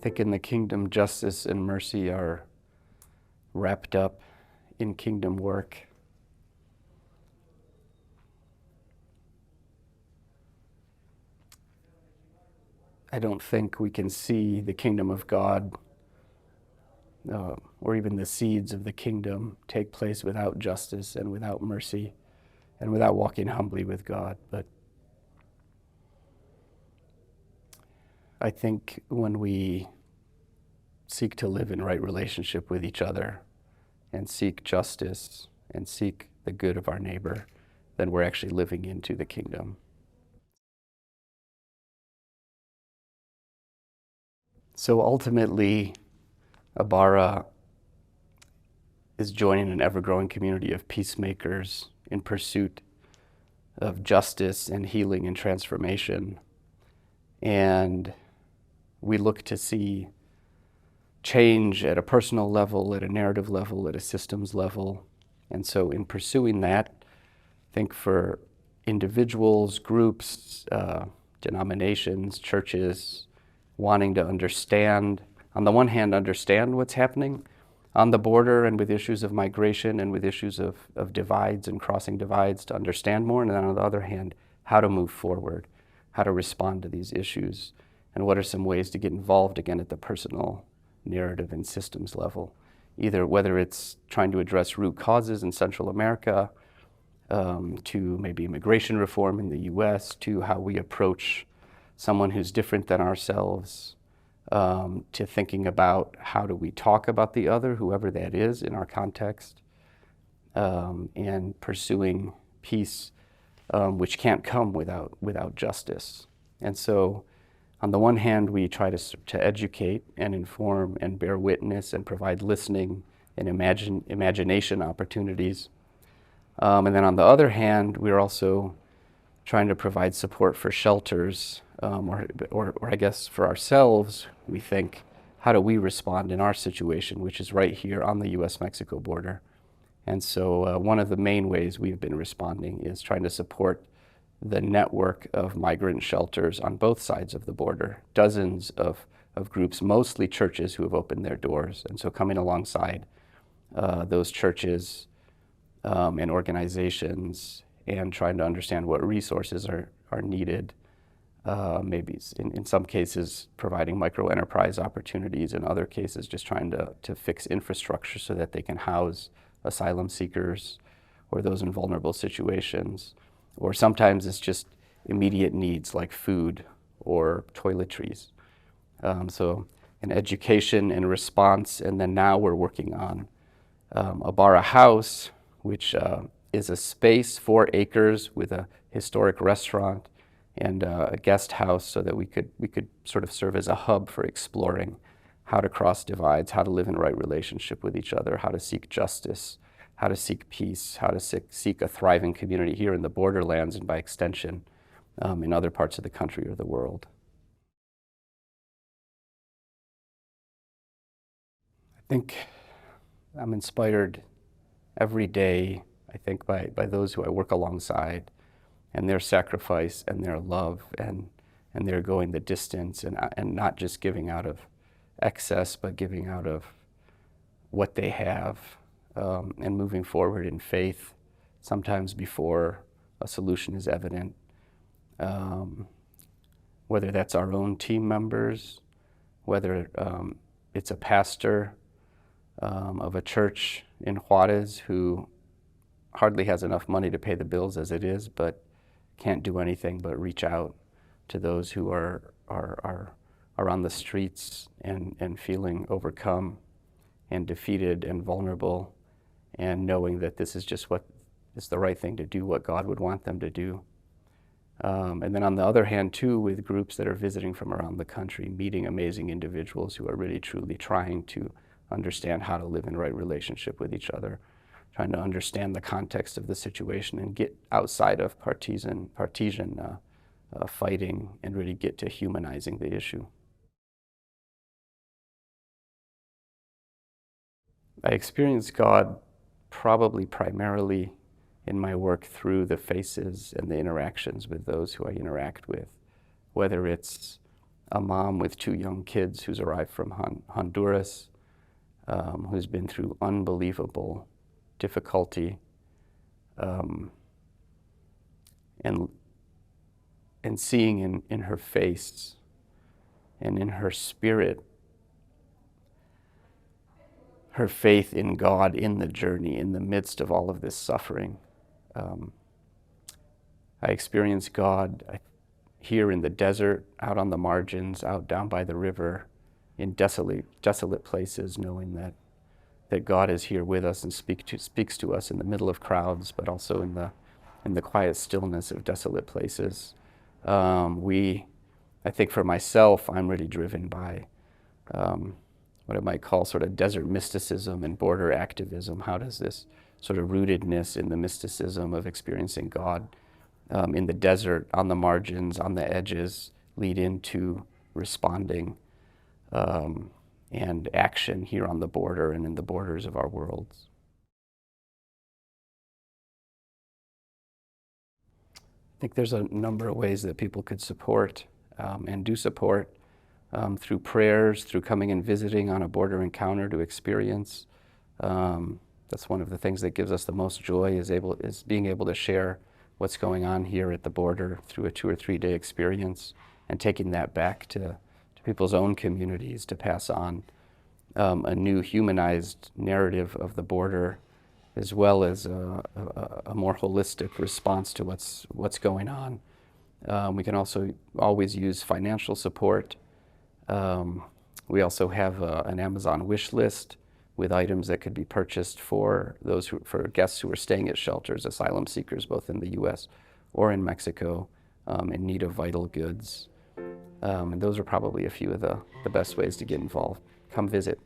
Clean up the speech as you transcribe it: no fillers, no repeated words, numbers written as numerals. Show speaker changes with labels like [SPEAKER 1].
[SPEAKER 1] think in the kingdom, justice and mercy are wrapped up in kingdom work. I don't think we can see the kingdom of God or even the seeds of the kingdom take place without justice and without mercy and without walking humbly with God. But I think when we seek to live in right relationship with each other and seek justice and seek the good of our neighbor, then we're actually living into the kingdom. So ultimately, Abara is joining an ever-growing community of peacemakers in pursuit of justice and healing and transformation. And we look to see change at a personal level, at a narrative level, at a systems level. And so in pursuing that, I think for individuals, groups, denominations, churches, wanting to understand, on the one hand, understand what's happening on the border and with issues of migration and with issues of divides and crossing divides, to understand more, and then on the other hand, how to move forward, how to respond to these issues, and what are some ways to get involved again at the personal narrative and systems level, either whether it's trying to address root causes in Central America, to maybe immigration reform in the US, to how we approach someone who's different than ourselves, to thinking about how do we talk about the other, whoever that is in our context, and pursuing peace, which can't come without justice. And so on the one hand, we try to educate and inform and bear witness and provide listening and imagination opportunities. And then on the other hand, we're also trying to provide support for shelters, or I guess for ourselves, we think, how do we respond in our situation, which is right here on the US-Mexico border. And so one of the main ways we've been responding is trying to support the network of migrant shelters on both sides of the border, dozens of groups, mostly churches who have opened their doors. And so coming alongside those churches and organizations and trying to understand what resources are needed, maybe in some cases providing micro-enterprise opportunities, in other cases just trying to fix infrastructure so that they can house asylum seekers or those in vulnerable situations. Or sometimes it's just immediate needs like food or toiletries. So an education and response, and then now we're working on Abara House, which is a space, 4 acres with a historic restaurant and a guest house, so that we could sort of serve as a hub for exploring how to cross divides, how to live in right relationship with each other, how to seek justice, how to seek peace, how to seek a thriving community here in the borderlands and by extension in other parts of the country or the world. I think I'm inspired every day, I think, by those who I work alongside and their sacrifice and their love and their going the distance and not just giving out of excess, but giving out of what they have. And moving forward in faith, sometimes before a solution is evident, whether that's our own team members, whether it's a pastor of a church in Juarez who hardly has enough money to pay the bills as it is, but can't do anything but reach out to those who are on the streets and feeling overcome and defeated and vulnerable, and knowing that this is just what is the right thing to do, what God would want them to do. And then on the other hand, too, with groups that are visiting from around the country, meeting amazing individuals who are really, truly trying to understand how to live in right relationship with each other, trying to understand the context of the situation and get outside of partisan fighting and really get to humanizing the issue. I experience God probably primarily in my work through the faces and the interactions with those who I interact with, whether it's a mom with 2 young kids who's arrived from Honduras, who's been through unbelievable difficulty, and seeing in her face and in her spirit her faith in God in the journey, in the midst of all of this suffering. I experienced God here in the desert, out on the margins, out down by the river, in desolate places, knowing that God is here with us and speaks to us in the middle of crowds, but also in the quiet stillness of desolate places. I think for myself, I'm really driven by what I might call sort of desert mysticism and border activism. How does this sort of rootedness in the mysticism of experiencing God in the desert, on the margins, on the edges, lead into responding and action here on the border and in the borders of our worlds? I think there's a number of ways that people could support and do support through prayers, through coming and visiting on a border encounter to experience. That's one of the things that gives us the most joy is being able to share what's going on here at the border through a 2 or 3 day experience and taking that back to people's own communities to pass on a new humanized narrative of the border, as well as a more holistic response to what's going on. We can also always use financial support. We also have an Amazon wish list with items that could be purchased for for guests who are staying at shelters, asylum seekers, both in the U.S. or in Mexico, in need of vital goods. And those are probably a few of the best ways to get involved. Come visit.